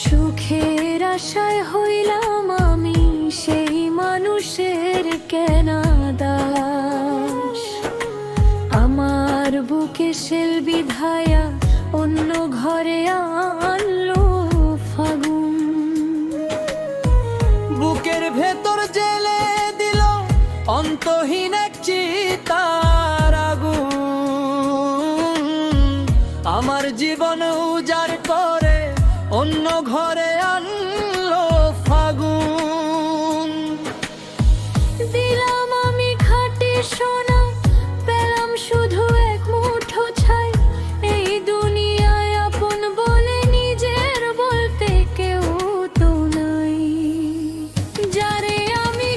সুখের আশায় হইলাম আমি সেই মানুষের কেনা দাস। আমার বুকে শেল বিধায়া অন্য ঘরে আনলো ফাগুন। বুকের ভেতর জেলে দিল অন্তহীন এক চিতার আগুন। আমার জীবন উজাড় করে অন্য ঘরে আনলো ফাগুন। দিলাম আমি খাঁটি সোনা, পেলাম শুধু এক মুঠো ছাই। এই দুনিয়ায় আপন বলে নিজের বলতে কেউ তো নাই। যারে আমি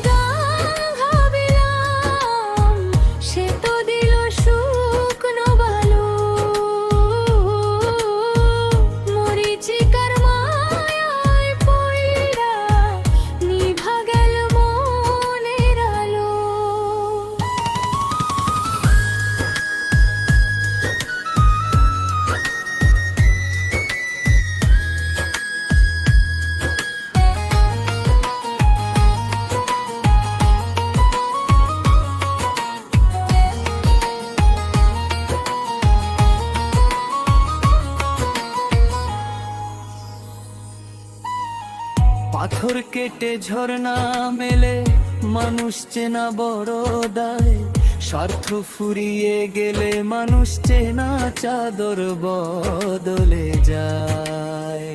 ভাবিলাম সে তো দিল শুকনো বালু। মরিচিকার মায়ায় পইড়া নিভা গেল মনের আলো। পাথর কেটে ঝর্ণা মেলে মানুষ চেনা বড় দায়। স্বার্থ ফুরিয়ে গেলে মানুষ চেনা চাদর বদলে যায়।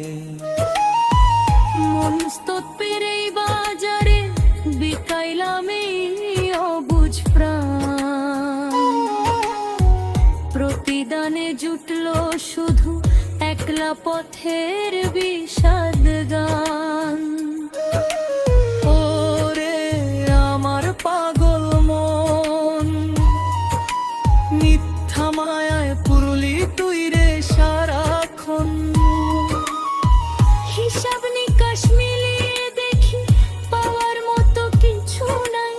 মনস্তত্বের এই বাজারে বিকাইলাম এই অবুঝ প্রাণ। প্রতিদানে জুটলো শুধু একলা পথের বিষাদ গান। ওরে আমার পাগল মন, মিথ্যা মায়ায় পুরুলি তুই রে সারাক্ষণ। হিসাব নিকাশ মিলিয়ে দেখি পাওয়ার মতো কিছু নাই।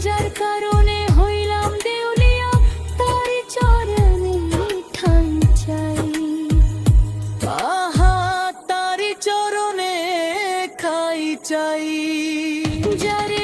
যার কারণে হইলাম দেউলিয়া তার চরণে ঠাঁই চাই। আহা তারি চরণে খাই চাই। যারে